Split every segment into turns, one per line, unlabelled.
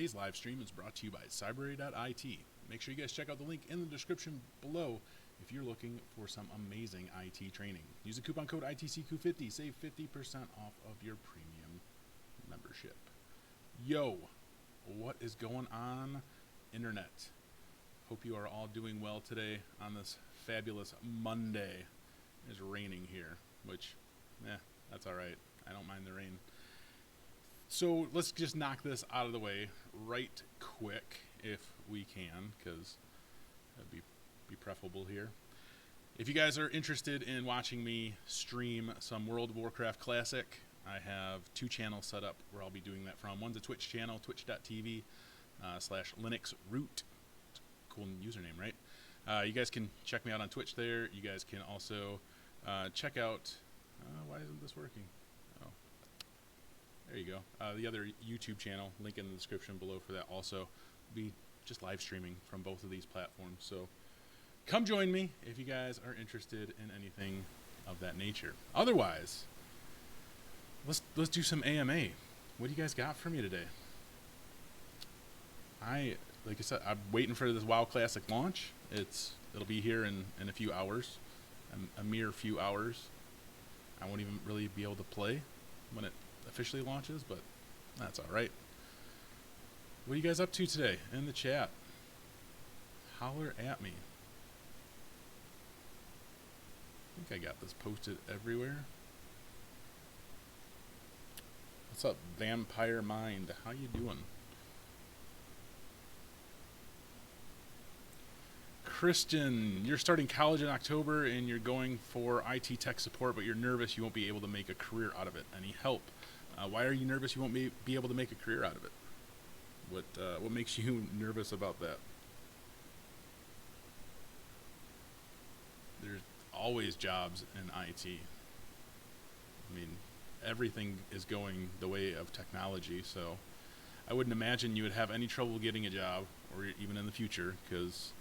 Today's live stream is brought to you by cybrary.it. Make sure you guys check out the link in the description below if you're looking for some amazing IT training. Use the coupon code ITCQ50, save 50% off of your premium membership. Yo, what is going on, internet? Hope you are all doing well today on this fabulous Monday. It's raining here, which, that's all right. I don't mind the rain. So let's just knock this out of the way right quick if we can, because that'd be preferable here. If you guys are interested in watching me stream some World of Warcraft Classic, I have two channels set up where I'll be doing that from. One's a Twitch channel, twitch.tv /LinuxRoot. Cool username, right? You guys can check me out on Twitch there. You guys can also check out... why isn't this working? Oh, there you go. The other YouTube channel, link in the description below for that also. Be just live streaming from both of these platforms. So come join me if you guys are interested in anything of that nature. Otherwise, let's do some AMA. What do you guys got for me today? Like I said, I'm waiting for this WoW Classic launch. It'll be here in a few hours, a mere few hours. I won't even really be able to play when it officially launches, but that's all right. What are you guys up to today in the chat? Holler at me. I think I got this posted everywhere. What's up, Vampire Mind? How you doing? Christian, you're starting college in October and you're going for IT tech support, but you're nervous you won't be able to make a career out of it. Any help? Why are you nervous you won't be able to make a career out of it? What makes you nervous about that? There's always jobs in IT. I mean, everything is going the way of technology, so I wouldn't imagine you would have any trouble getting a job, or even in the future, because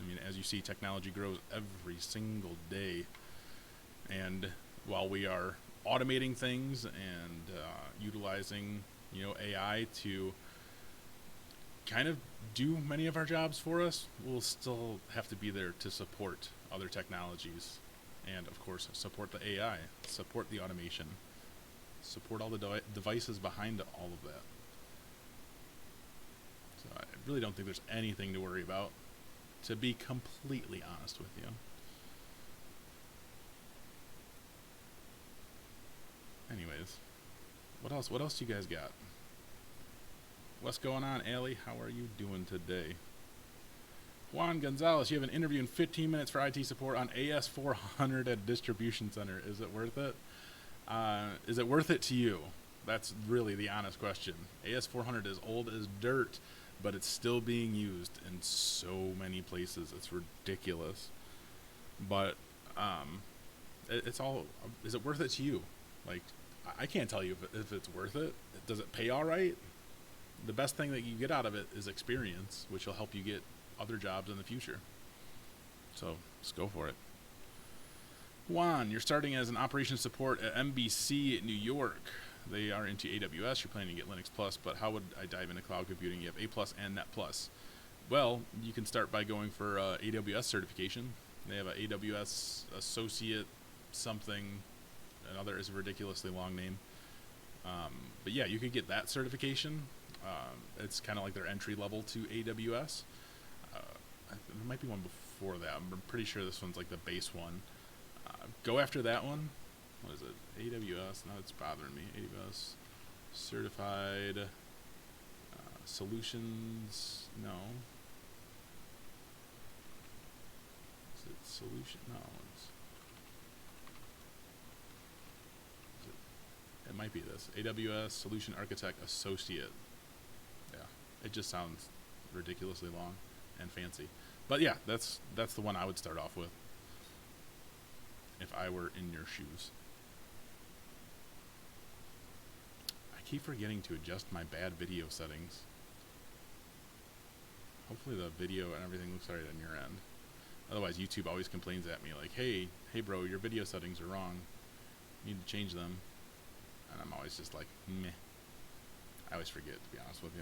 I mean, as you see, technology grows every single day, and while we are automating things and utilizing, AI to kind of do many of our jobs for us, we'll still have to be there to support other technologies, and of course, support the AI, support the automation, support all the devices behind all of that. So I really don't think there's anything to worry about, to be completely honest with you. Anyways, what else do you guys got? What's going on, Allie? How are you doing today? Juan Gonzalez, you have an interview in 15 minutes for IT support on AS400 at Distribution Center. Is it worth it? Is it worth it to you? That's really the honest question. AS400 is old as dirt, but it's still being used in so many places. It's ridiculous. But it's all, is it worth it to you? Like, I can't tell you if it's worth it. Does it pay all right? The best thing that you get out of it is experience, which will help you get other jobs in the future. So let's go for it. Juan, you're starting as an operations support at MBC New York. They are into AWS. You're planning to get Linux Plus, but how would I dive into cloud computing? You have A Plus and Net Plus. Well, you can start by going for AWS certification. They have an AWS Associate something. Another is a ridiculously long name. But yeah, you could get that certification. It's kind of like their entry level to AWS. There might be one before that. I'm pretty sure this one's like the base one. Go after that one. What is it? AWS. Now it's bothering me. AWS certified solutions. No. Is it solution? No. It might be this. AWS Solution Architect Associate. Yeah. It just sounds ridiculously long and fancy. But yeah, that's the one I would start off with if I were in your shoes. I keep forgetting to adjust my bad video settings. Hopefully the video and everything looks right on your end. Otherwise, YouTube always complains at me like, hey bro, your video settings are wrong. You need to change them. And I'm always just like, meh. I always forget, to be honest with you.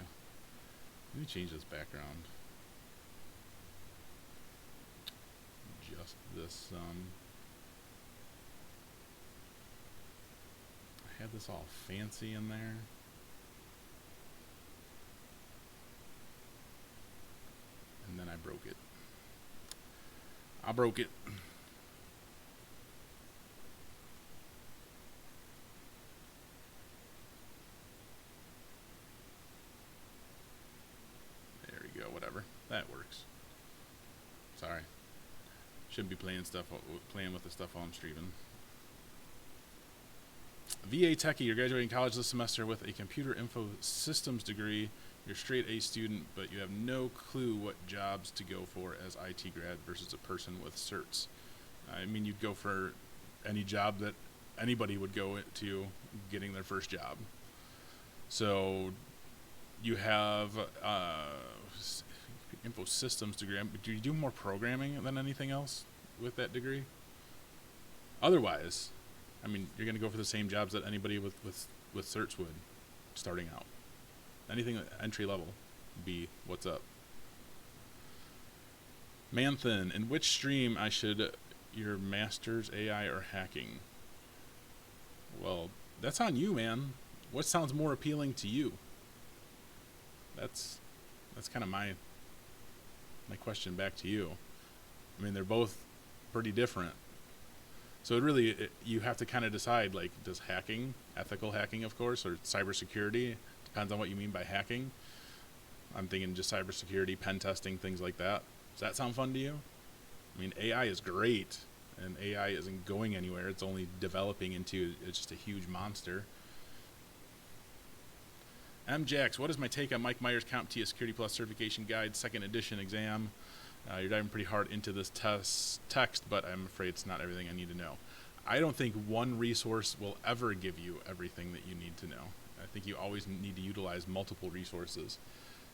Let me change this background. Just this. I had this all fancy in there. And then I broke it. I broke it. There we go, whatever. That works. Sorry. Shouldn't be playing with the stuff while I'm streaming. VA Techie, you're graduating college this semester with a computer info systems degree. You're a straight A student, but you have no clue what jobs to go for as IT grad versus a person with certs. I mean, you'd go for any job that anybody would go to getting their first job. So you have info systems degree. Do you do more programming than anything else with that degree? Otherwise, I mean, you're going to go for the same jobs that anybody with certs would, starting out. Anything entry level, be what's up. Manthin, in which stream I should your master's AI or hacking? Well, that's on you, man. What sounds more appealing to you? That's kind of my question back to you. I mean, they're both pretty different. So it really, you have to kind of decide, like, does hacking, ethical hacking, of course, or cybersecurity, depends on what you mean by hacking. I'm thinking just cybersecurity, pen testing, things like that. Does that sound fun to you? I mean, AI is great, and AI isn't going anywhere. It's only developing into just a huge monster. MJax, what is my take on Mike Myers' CompTIA Security Plus Certification Guide, 2nd edition exam? You're diving pretty hard into this text, but I'm afraid it's not everything I need to know. I don't think one resource will ever give you everything that you need to know. I think you always need to utilize multiple resources.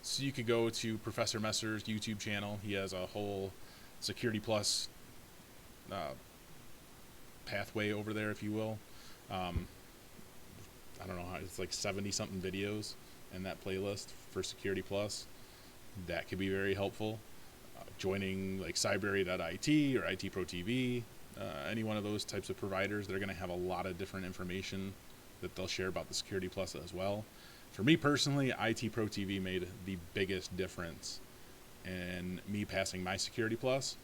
So you could go to Professor Messer's YouTube channel. He has a whole Security Plus pathway over there, if you will. I don't know how, it's like 70-something videos in that playlist for Security Plus. That could be very helpful. Joining like cybrary.it or IT Pro TV, any one of those types of providers, they're going to have a lot of different information that they'll share about the Security Plus as well. For me personally, IT Pro TV made the biggest difference in me passing my Security Plus.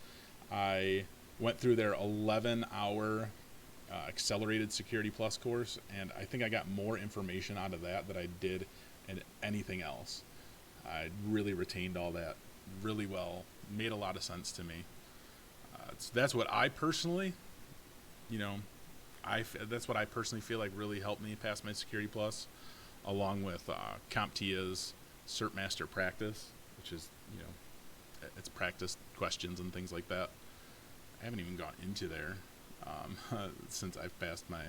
I went through their 11-hour accelerated Security Plus course, and I think I got more information out of that than I did in anything else. I really retained all that really well. Made a lot of sense to me. So that's what I personally, that's what I personally feel like really helped me pass my Security Plus, along with CompTIA's Cert Master Practice, which is, it's practice questions and things like that. I haven't even gone into there since I've passed my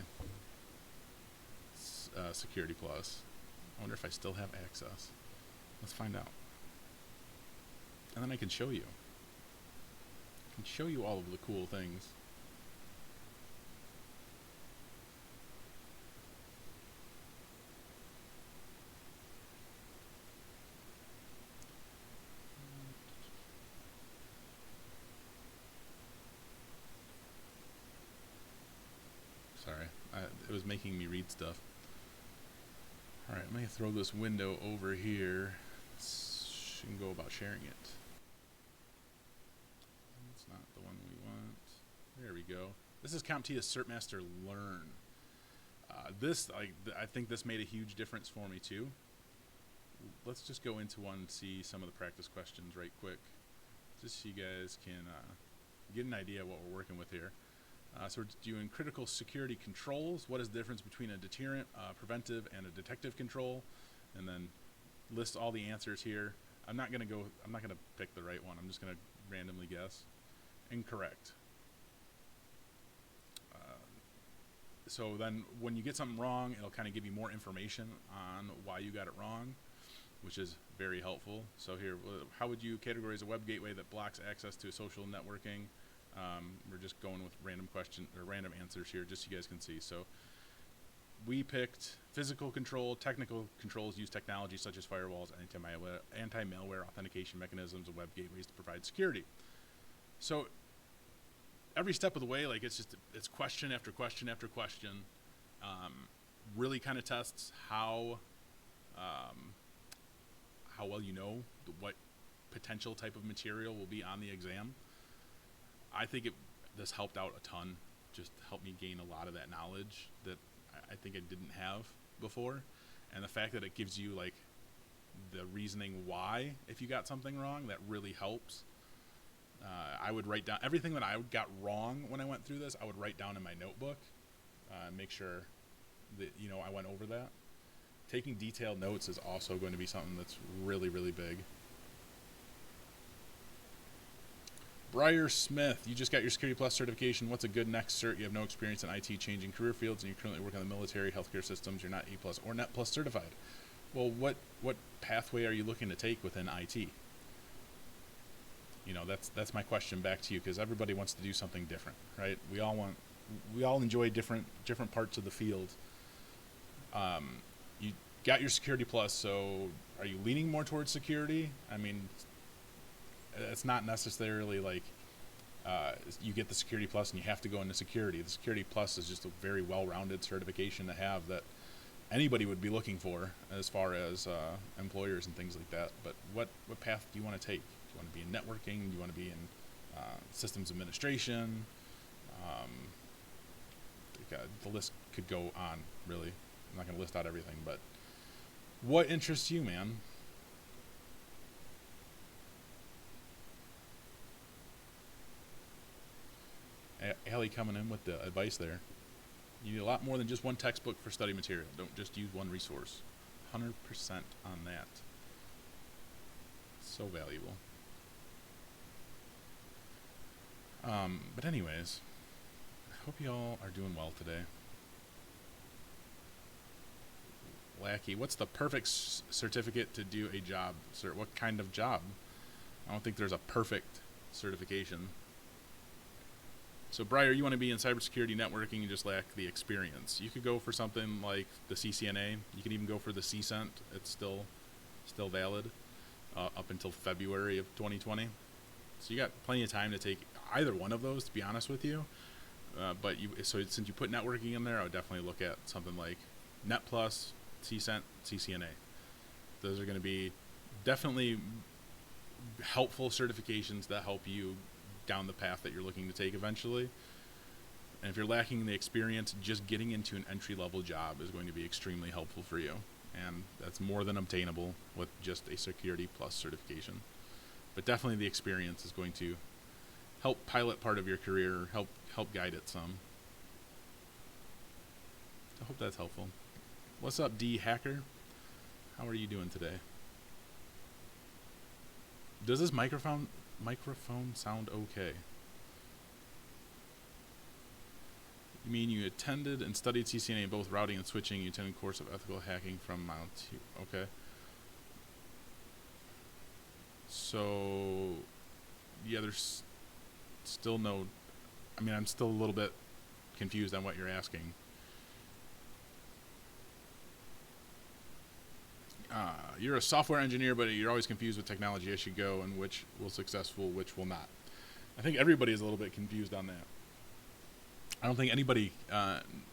Security Plus. I wonder if I still have access. Let's find out. And then I can show you. I can show you all of the cool things. Sorry, it was making me read stuff. Alright, I'm going to throw this window over here. You can go about sharing it. That's not the one we want. There we go. This is CompTIA Cert Master Learn. I think this made a huge difference for me too. Let's just go into one and see some of the practice questions right quick, just so you guys can get an idea of what we're working with here. So we're doing critical security controls. What is the difference between a deterrent, preventive, and a detective control? And then list all the answers here. I'm not gonna pick the right one. I'm just gonna randomly guess. Incorrect. So then when you get something wrong, it'll kind of give you more information on why you got it wrong, which is very helpful. So here, how would you categorize a web gateway that blocks access to social networking? We're just going with random question or random answers here, just so you guys can see. So we picked physical control, technical controls use technology such as firewalls, anti-malware authentication mechanisms, and web gateways to provide security. So every step of the way, like it's question after question after question. Really kind of tests how well you know what potential type of material will be on the exam. I think this helped out a ton. Just helped me gain a lot of that knowledge that I think I didn't have before, and the fact that it gives you like the reasoning why if you got something wrong, that really helps. I would write down everything that I got wrong when I went through this. I would write down in my notebook, make sure that I went over that. Taking detailed notes is also going to be something that's really, really big. Briar Smith, you just got your Security Plus certification. What's a good next cert? You have no experience in IT changing career fields, and you currently work in the military, healthcare systems. You're not A Plus or Net Plus certified. Well, what pathway are you looking to take within IT? That's my question back to you, because everybody wants to do something different, right? We all enjoy different parts of the field. You got your Security Plus, so are you leaning more towards security? I mean, it's not necessarily like you get the Security Plus and you have to go into security. The Security Plus is just a very well-rounded certification to have that anybody would be looking for as far as employers and things like that. But what path do you want to take? Do you want to be in networking? Do you want to be in systems administration? The list could go on, really. I'm not going to list out everything, but what interests you, man? Allie coming in with the advice there. You need a lot more than just one textbook for study material. Don't just use one resource. 100% on that. So valuable. But anyways, I hope you all are doing well today. Lackey, what's the perfect certificate to do a job? Sir, what kind of job? I don't think there's a perfect certification. So, Briar, you want to be in cybersecurity networking, you just lack the experience. You could go for something like the CCNA. You could even go for the CCENT. It's still valid up until February of 2020. So you got plenty of time to take either one of those, to be honest with you. So since you put networking in there, I would definitely look at something like Net Plus, CCENT, CCNA. Those are going to be definitely helpful certifications that help you down the path that you're looking to take eventually. And if you're lacking the experience, just getting into an entry-level job is going to be extremely helpful for you. And that's more than obtainable with just a Security Plus certification. But definitely the experience is going to help pilot part of your career, help guide it some. I hope that's helpful. What's up, D Hacker? How are you doing today? Does this microphone sound okay? You mean you attended and studied CCNA in both routing and switching? You attended a course of ethical hacking from Mount. Okay. So, yeah, there's still no. I mean, I'm still a little bit confused on what you're asking. You're a software engineer, but you're always confused with technology as you go, and which will successful, which will not. I think everybody is a little bit confused on that. I don't think anybody,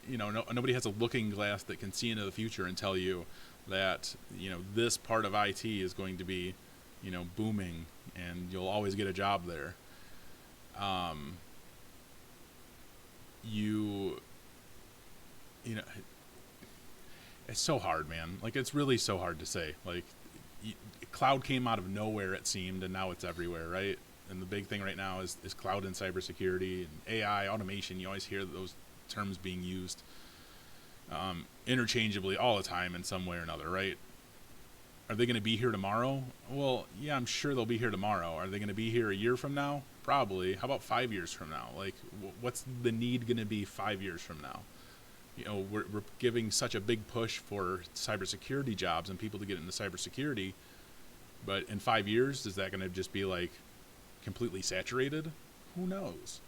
nobody has a looking glass that can see into the future and tell you that, this part of IT is going to be, booming, and you'll always get a job there. It's so hard, man. Like, it's really so hard to say. Like, cloud came out of nowhere, it seemed, and now it's everywhere, right? And the big thing right now is cloud and cybersecurity and AI, automation. You always hear those terms being used interchangeably all the time in some way or another, right? Are they going to be here tomorrow? Well, yeah, I'm sure they'll be here tomorrow. Are they going to be here a year from now? Probably. How about 5 years from now? Like, what's the need going to be 5 years from now? We're giving such a big push for cybersecurity jobs and people to get into cybersecurity, but in 5 years, is that going to just be like completely saturated? Who knows?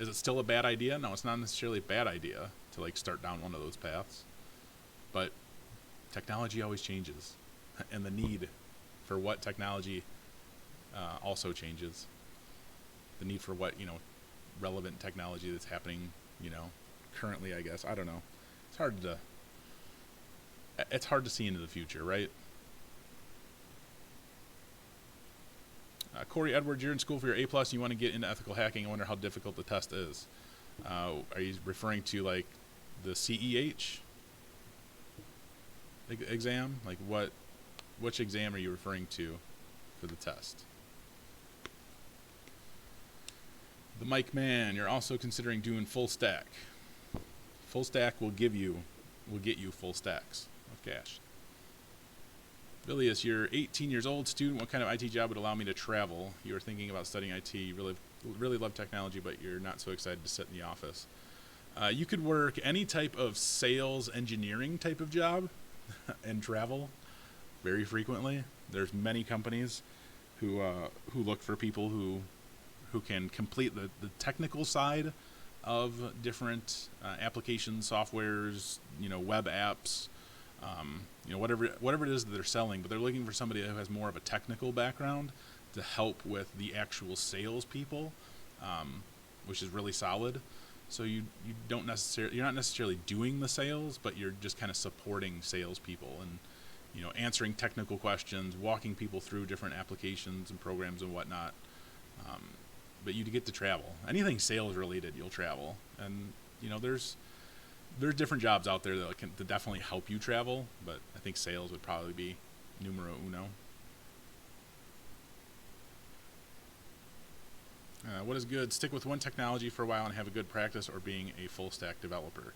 Is it still a bad idea? No, it's not necessarily a bad idea. to like start down one of those paths. But technology always changes, and the need for what technology also changes. The need for what, relevant technology that's happening, currently, I guess. I don't know. It's hard to see into the future, right? Corey Edwards, you're in school for your A+, and you want to get into ethical hacking. I wonder how difficult the test is. Are you referring to like the CEH exam? Like which exam are you referring to for the test? The Mike Man, you're also considering doing full stack. Full stack will get you full stacks of cash. Bilius, you're 18 years old, student. What kind of IT job would allow me to travel? You are thinking about studying IT. You really love technology, but you're not so excited to sit in the office. You could work any type of sales engineering type of job and travel very frequently. There's many companies who look for people who can complete the technical side of different applications, softwares, web apps, whatever it is that they're selling. But they're looking for somebody who has more of a technical background to help with the actual sales people, which is really solid. So you're not necessarily doing the sales, but you're just kind of supporting salespeople and answering technical questions, walking people through different applications and programs and whatnot. But you get to travel. Anything sales related, you'll travel. And there's different jobs out there that can definitely help you travel, but I think sales would probably be numero uno. What is good? Stick with one technology for a while and have a good practice, or being a full stack developer.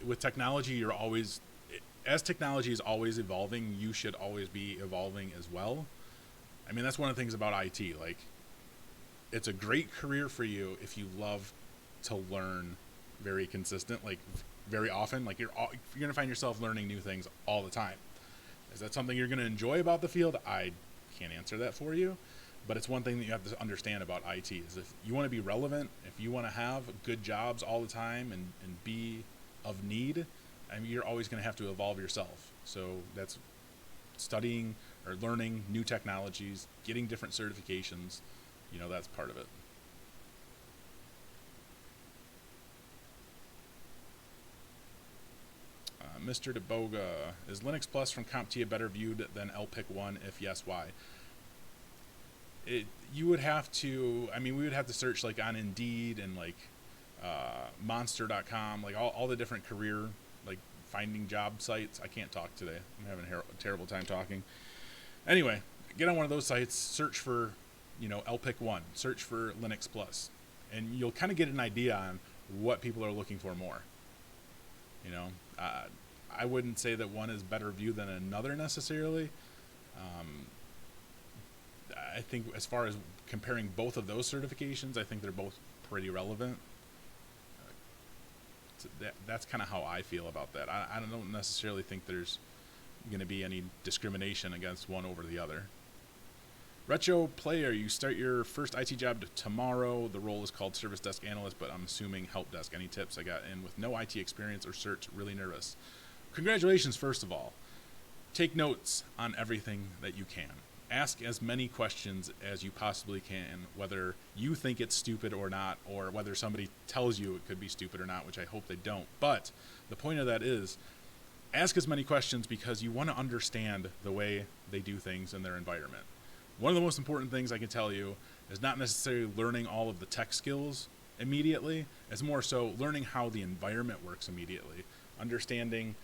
With technology, as technology is always evolving, you should always be evolving as well. That's one of the things about IT. Like, it's a great career for you if you love to learn very consistent, like very often. Like you're going to find yourself learning new things all the time. Is that something you're going to enjoy about the field? I can't answer that for you, but it's one thing that you have to understand about IT is if you want to be relevant, if you want to have good jobs all the time and be of need, you're always going to have to evolve yourself. So that's studying or learning new technologies, getting different certifications, that's part of it. Mr. DeBoga, is Linux Plus from CompTIA better viewed than LPIC 1? If yes, why? You would have to, we would have to search like on Indeed and like Monster.com, like all the different career, like finding job sites. I can't talk today. I'm having a terrible time talking. Anyway, get on one of those sites, search for, LPIC 1, search for Linux Plus, and you'll kind of get an idea on what people are looking for more. I wouldn't say that one is better viewed than another necessarily. I think as far as comparing both of those certifications, I think they're both pretty relevant. So that's kind of how I feel about that. I don't necessarily think there's going to be any discrimination against one over the other. Retro Player, you start your first IT job tomorrow. The role is called Service Desk Analyst, but I'm assuming Help Desk. Any tips? I got in with no IT experience or certs, really nervous. Congratulations, first of all. Take notes on everything that you can. Ask as many questions as you possibly can, whether you think it's stupid or not, or whether somebody tells you it could be stupid or not, which I hope they don't. But the point of that is, ask as many questions because you want to understand the way they do things in their environment. One of the most important things I can tell you is not necessarily learning all of the tech skills immediately. It's more so learning how the environment works immediately, understanding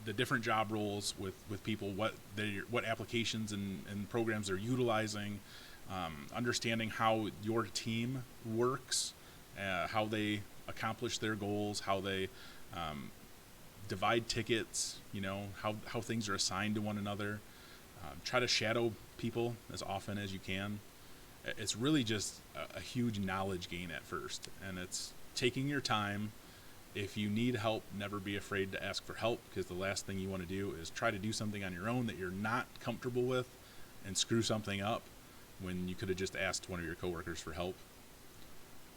the different job roles with people, what applications and programs they're utilizing, understanding how your team works, how they accomplish their goals, how they divide tickets, how things are assigned to one another. Try to shadow people as often as you can. It's really just a huge knowledge gain at first, and it's taking your time. If you need help, never be afraid to ask for help, because the last thing you want to do is try to do something on your own that you're not comfortable with and screw something up when you could have just asked one of your coworkers for help.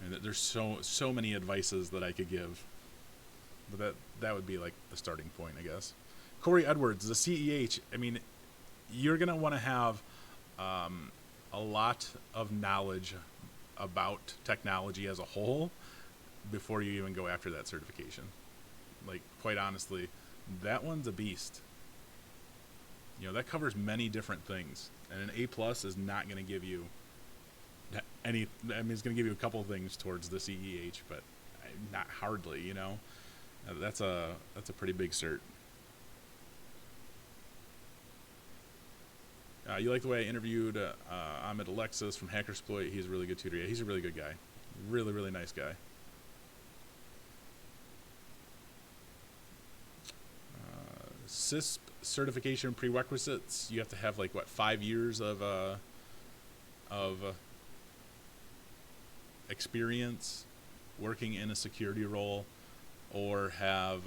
And there's so many advices that I could give, but that would be like the starting point, I guess. Corey Edwards, the CEH. I mean, you're gonna want to have a lot of knowledge about technology as a whole before you even go after that certification. Like, quite honestly, that one's a beast. You know, that covers many different things, and an A+ is not going to give you any. I mean, it's going to give you a couple of things towards the CEH, but not hardly. You know, that's a pretty big cert. You like the way I interviewed Ahmed Alexis from Hackersploit? He's a really good tutor. Yeah, he's a really good guy. Really, really nice guy. CISP certification prerequisites. You have to have, like, what, 5 years of experience working in a security role, or have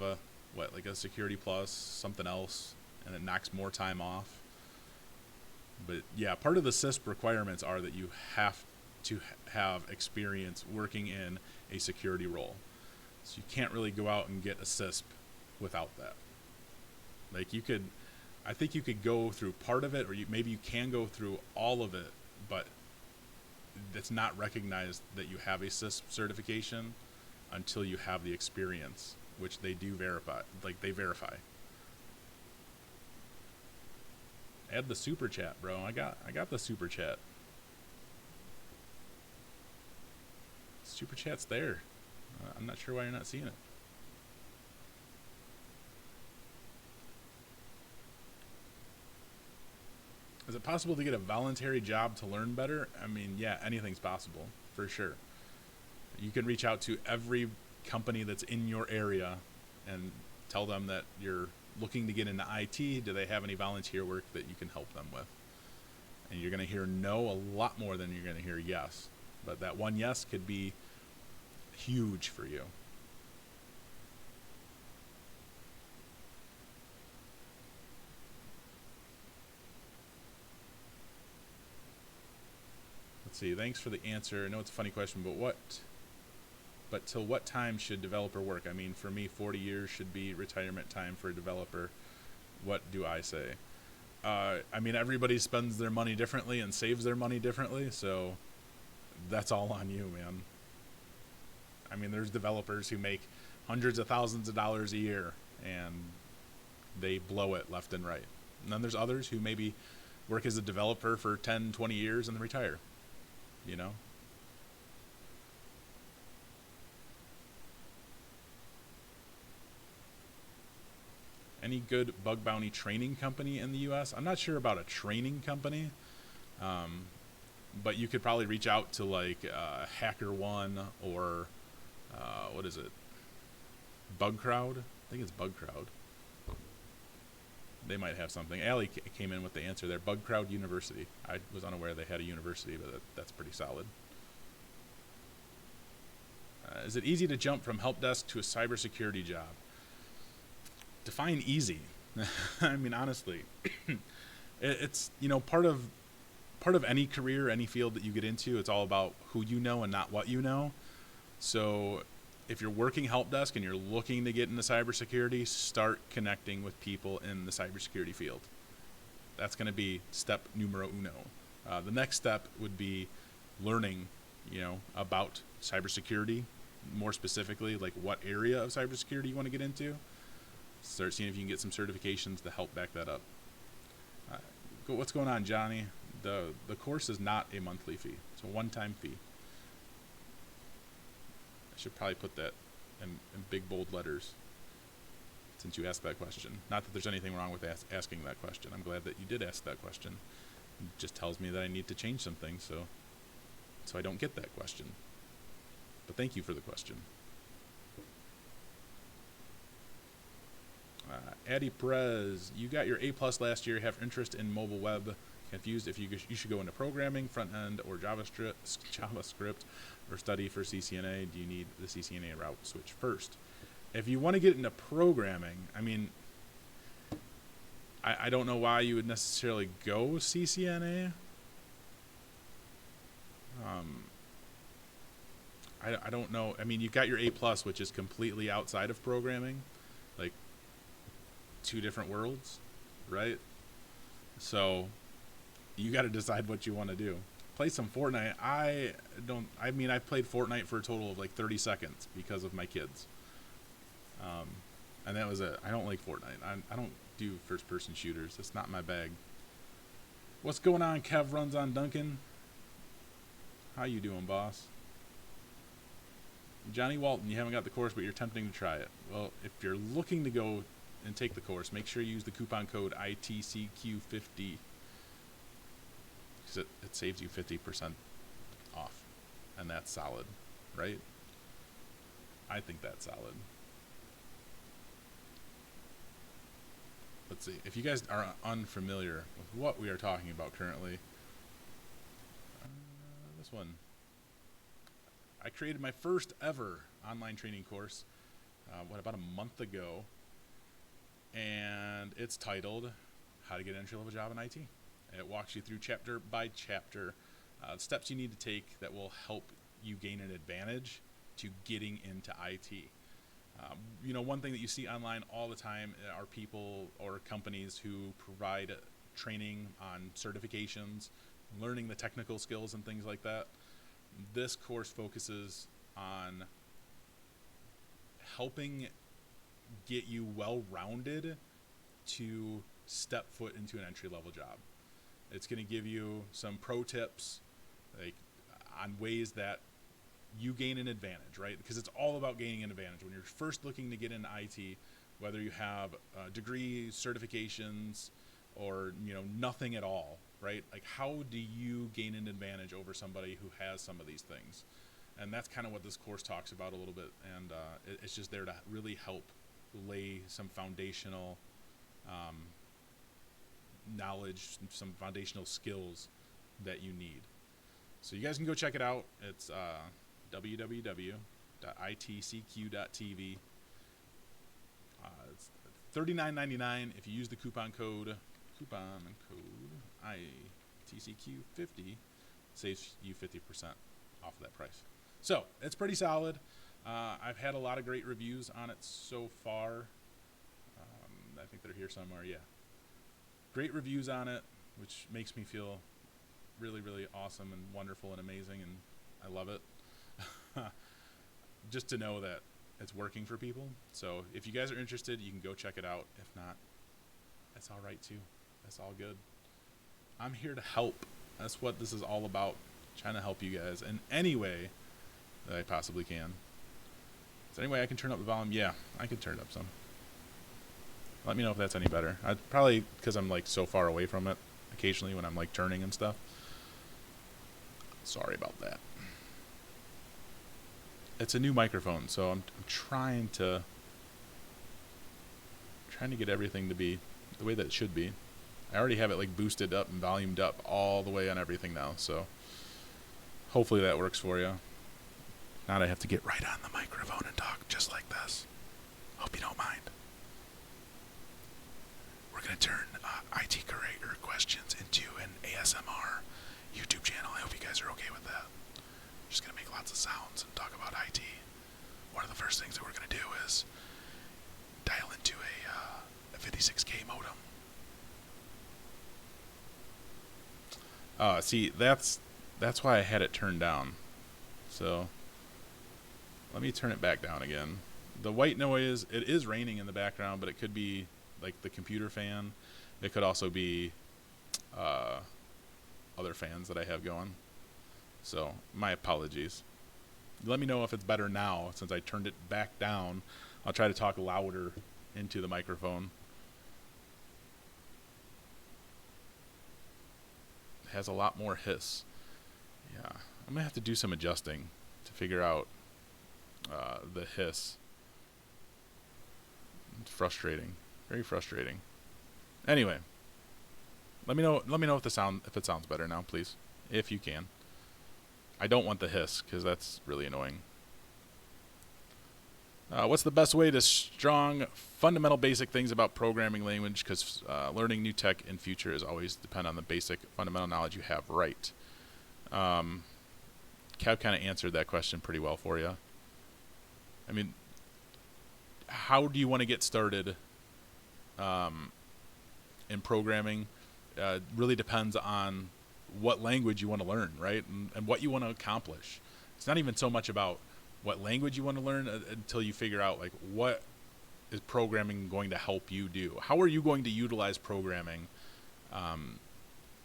what, like a security plus something else, and it knocks more time off. But yeah, part of the CISP requirements are that you have to have experience working in a security role. So you can't really go out and get a CISP without that. Like, you could, I think you could go through part of it, or maybe you can go through all of it, but it's not recognized that you have a CISP certification until you have the experience, which they do verify. Like, they verify. Add the super chat, bro. I got the super chat. Super chat's there. I'm not sure why you're not seeing it. Is it possible to get a voluntary job to learn better? I mean, yeah, anything's possible, for sure. You can reach out to every company that's in your area and tell them that you're looking to get into IT. Do they have any volunteer work that you can help them with? And you're going to hear no a lot more than you're going to hear yes. But that one yes could be huge for you. Let's see. Thanks for the answer. I know it's a funny question, but till what time should developer work? I mean, for me, 40 years should be retirement time for a developer. What do I say? I mean, everybody spends their money differently and saves their money differently, so that's all on you, man. I mean, there's developers who make hundreds of thousands of dollars a year, and they blow it left and right. And then there's others who maybe work as a developer for 10, 20 years and then retire, you know? Any good bug bounty training company in the U.S.? I'm not sure about a training company, but you could probably reach out to, like, HackerOne or what is it? BugCrowd? I think it's BugCrowd. They might have something. Allie came in with the answer there. BugCrowd University. I was unaware they had a university, but that's pretty solid. Is it easy to jump from help desk to a cybersecurity job? Define easy. I mean, honestly, it's, you know, part of any career, any field that you get into, it's all about who you know and not what you know. So if you're working help desk and you're looking to get into cybersecurity, start connecting with people in the cybersecurity field. That's going to be step numero uno. The next step would be learning, you know, about cybersecurity, more specifically, like what area of cybersecurity you want to get into. Start seeing if you can get some certifications to help back that up. What's going on, Johnny? The course is not a monthly fee. It's a one-time fee. I should probably put that in big, bold letters since you asked that question. Not that there's anything wrong with asking that question. I'm glad that you did ask that question. It just tells me that I need to change some things so I don't get that question. But thank you for the question. Addy Perez, you got your A+ last year, have interest in mobile web, confused if you should go into programming, front end, or JavaScript, or study for CCNA. Do you need the CCNA route switch first? If you want to get into programming, I mean, I don't know why you would necessarily go CCNA. I don't know. I mean, you've got your A plus, which is completely outside of programming, like two different worlds, right? So you got to decide what you want to do. Play some Fortnite. I don't. I mean, I played Fortnite for a total of like 30 seconds because of my kids, and that was it. I don't like Fortnite. I don't do first-person shooters. It's not my bag. What's going on? Kev runs on Duncan. How you doing, boss? Johnny Walton, you haven't got the course, but you're tempting to try it. Well, if you're looking to go and take the course, make sure you use the coupon code ITCQ50 because it saves you 50% off, and that's solid, right? I think that's solid. Let's see. If you guys are unfamiliar with what we are talking about currently, this one. I created my first ever online training course, about a month ago, and it's titled How to Get an Entry-Level Job in IT. And it walks you through chapter by chapter steps you need to take that will help you gain an advantage to getting into IT. One thing that you see online all the time are people or companies who provide training on certifications, learning the technical skills and things like that. This course focuses on helping get you well-rounded to step foot into an entry-level job. It's going to give you some pro tips on ways that you gain an advantage, right? Because it's all about gaining an advantage. When you're first looking to get into IT, whether you have degrees, certifications, or nothing at all, right? Like, how do you gain an advantage over somebody who has some of these things? And that's kind of what this course talks about a little bit. And it's just there to really help lay some foundational knowledge, some foundational skills that you need. So you guys can go check it out. It's www.itcq.tv. It's $39.99 if you use the coupon code ITCQ50, saves you 50% off of that price. So it's pretty solid. I've had a lot of great reviews on it so far. I think they're here somewhere. Yeah, great reviews on it, which makes me feel really, really awesome and wonderful and amazing, and I love it. Just to know that it's working for people. So if you guys are interested, you can go check it out. If not, that's all right too. That's all good. I'm here to help. That's what this is all about. Trying to help you guys in any way that I possibly can. Is there any way I can turn up the volume? Yeah, I can turn it up some. Let me know if that's any better. I'd probably, because I'm like so far away from it occasionally when I'm like turning and stuff. Sorry about that. It's a new microphone, so I'm trying to get everything to be the way that it should be. I already have it like boosted up and volumed up all the way on everything now, so hopefully that works for you. Now I have to get right on the microphone and talk just like this. Hope you don't mind. We're going to turn IT Curator questions into an ASMR YouTube channel. I hope you guys are okay with that. Just going to make lots of sounds and talk about IT. One of the first things that we're going to do is dial into a 56K modem. See, that's why I had it turned down. So let me turn it back down again. The white noise, it is raining in the background, but it could be like the computer fan. It could also be other fans that I have going. So my apologies. Let me know if it's better now since I turned it back down. I'll try to talk louder into the microphone. It has a lot more hiss. Yeah, I'm gonna have to do some adjusting to figure out the hiss. It's frustrating, very frustrating. Anyway, let me know if it sounds better now, please, if you can. I don't want the hiss because that's really annoying. What's the best way to strong fundamental basic things about programming language? Because learning new tech in future is always depend on the basic fundamental knowledge you have right. Kev kind of answered that question pretty well for you. I mean, how do you want to get started in programming? Really depends on what language you want to learn, right? And what you want to accomplish. It's not even so much about what language you want to learn until you figure out, like, what is programming going to help you do? How are you going to utilize programming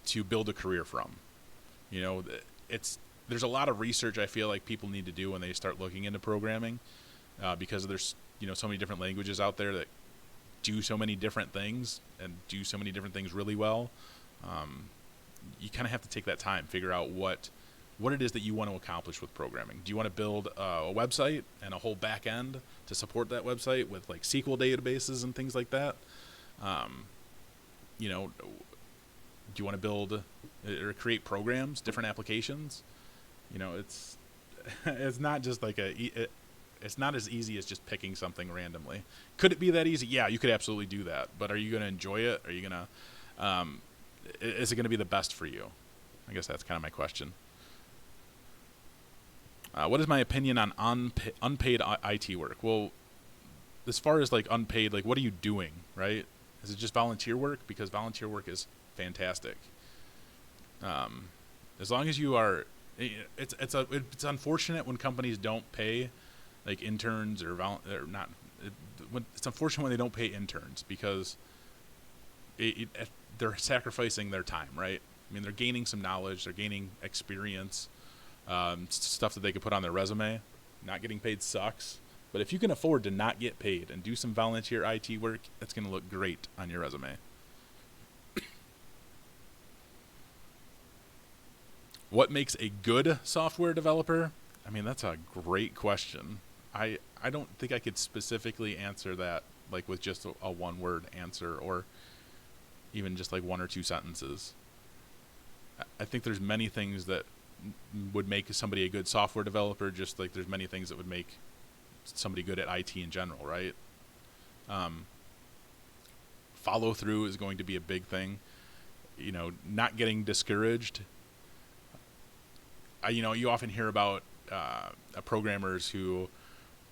to build a career from? You know, there's a lot of research I feel like people need to do when they start looking into programming, because there's, you know, so many different languages out there that do so many different things and do so many different things really well. You kind of have to take that time, figure out what it is that you want to accomplish with programming. Do you want to build a website and a whole back end to support that website with like SQL databases and things like that? You know, do you want to build or create programs, different applications? You know, it's not just like it's not as easy as just picking something randomly. Could it be that easy? Yeah, you could absolutely do that. But are you going to enjoy it? Are you going to, is it going to be the best for you? I guess that's kind of my question. What is my opinion on unpaid IT work? Well, as far as like unpaid, like what are you doing, right? Is it just volunteer work? Because volunteer work is fantastic. As long as you are, it's unfortunate when companies don't pay like interns or not. It's unfortunate when they don't pay interns because they're sacrificing their time, right? I mean, they're gaining some knowledge, they're gaining experience, stuff that they could put on their resume. Not getting paid sucks, but if you can afford to not get paid and do some volunteer IT work, that's going to look great on your resume. What makes a good software developer? I mean, that's a great question. I don't think I could specifically answer that like with just a one-word answer or even just like one or two sentences. I think there's many things that would make somebody a good software developer, just like there's many things that would make somebody good at IT in general, right? Follow through is going to be a big thing. You know, not getting discouraged. You know, you often hear about programmers who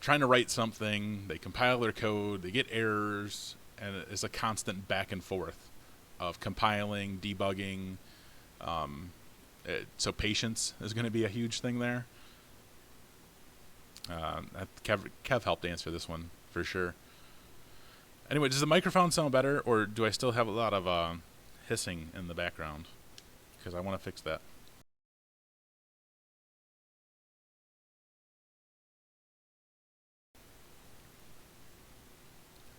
trying to write something, they compile their code, they get errors, and it's a constant back and forth of compiling, debugging. So patience is going to be a huge thing there. Kev helped answer this one for sure. Anyway, does the microphone sound better, or do I still have a lot of hissing in the background? Because I want to fix that.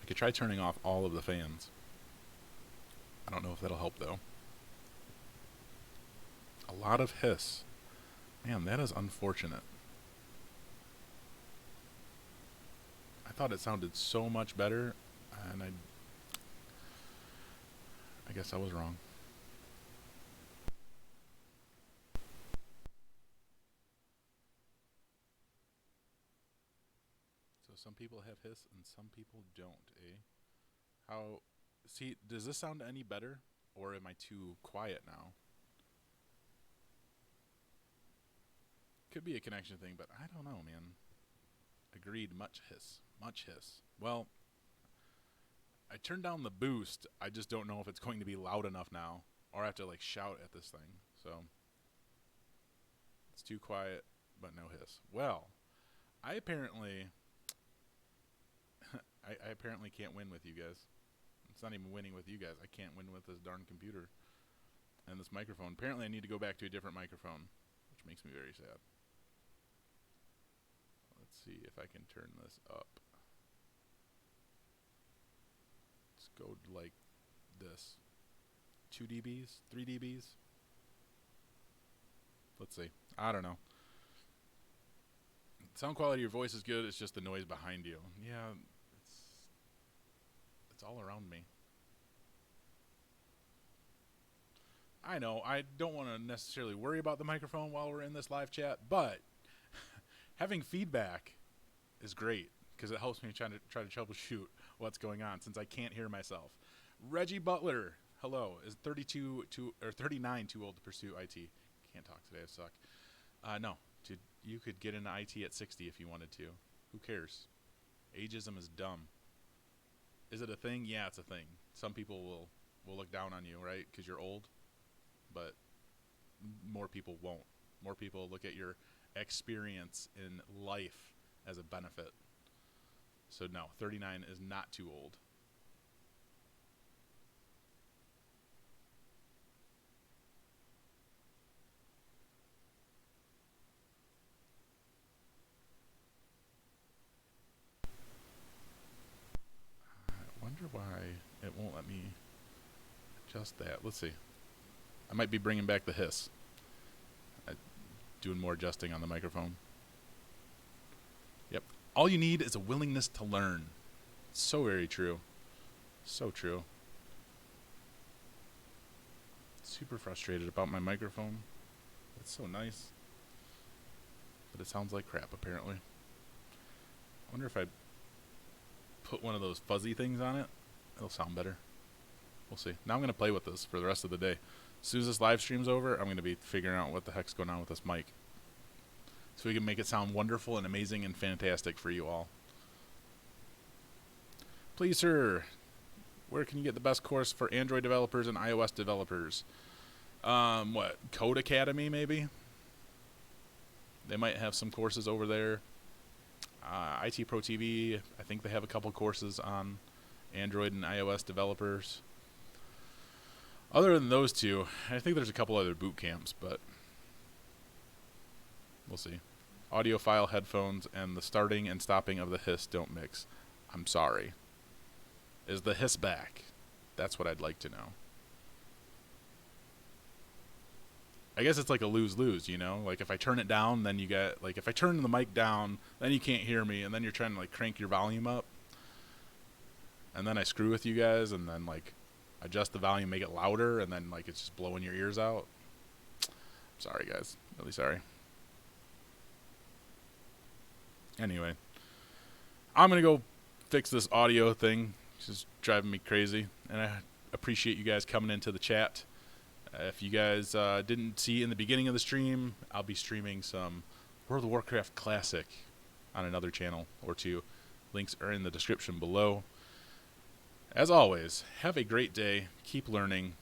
I could try turning off all of the fans. I don't know if that'll help, though. A lot of hiss. Man, that is unfortunate. I thought it sounded so much better, and I guess I was wrong. So some people have hiss and some people don't, eh? See, does this sound any better, or am I too quiet now? Could be a connection thing, but I don't know, man. Agreed, much hiss. Much hiss. Well, I turned down the boost. I just don't know if it's going to be loud enough now, or I have to like shout at this thing. So it's too quiet, but no hiss. Well, I apparently I apparently can't win with you guys. It's not even winning with you guys. I can't win with this darn computer and this microphone. Apparently I need to go back to a different microphone, which makes me very sad. Let's see if I can turn this up. Let's go like this. 2 dBs? 3 dBs? Let's see. I don't know. Sound quality of your voice is good. It's just the noise behind you. Yeah, it's all around me. I know. I don't want to necessarily worry about the microphone while we're in this live chat, but having feedback is great because it helps me try to troubleshoot what's going on since I can't hear myself. Reggie Butler, hello. Is 39 too old to pursue IT? Can't talk today. I suck. No, You could get into IT at 60 if you wanted to. Who cares? Ageism is dumb. Is it a thing? Yeah, it's a thing. Some people will look down on you, right? Because you're old. But more people won't. More people look at your experience in life as a benefit. So no, 39 is not too old. I wonder why it won't let me adjust that. Let's see. I might be bringing back the hiss. Doing more adjusting on the microphone. Yep. All you need is a willingness to learn. So very true. So true. Super frustrated about my microphone. It's so nice. But it sounds like crap, apparently. I wonder if I put one of those fuzzy things on it, it'll sound better. We'll see. Now I'm going to play with this for the rest of the day. As soon as this live stream's over, I'm going to be figuring out what the heck's going on with this mic, so we can make it sound wonderful and amazing and fantastic for you all. Please, sir, where can you get the best course for Android developers and iOS developers? Code Academy, maybe? They might have some courses over there. IT Pro TV, I think they have a couple courses on Android and iOS developers. Other than those two, I think there's a couple other boot camps, but we'll see. Audiophile headphones and the starting and stopping of the hiss don't mix. I'm sorry. Is the hiss back? That's what I'd like to know. I guess it's like a lose-lose, you know? Like if I turn it down, then you get, like if I turn the mic down, then you can't hear me, and then you're trying to like crank your volume up. And then I screw with you guys, and then like adjust the volume, make it louder, and then like it's just blowing your ears out. Sorry, guys. Really sorry. Anyway, I'm going to go fix this audio thing. It's just driving me crazy. And I appreciate you guys coming into the chat. If you guys didn't see in the beginning of the stream, I'll be streaming some World of Warcraft Classic on another channel or two. Links are in the description below. As always, have a great day. Keep learning.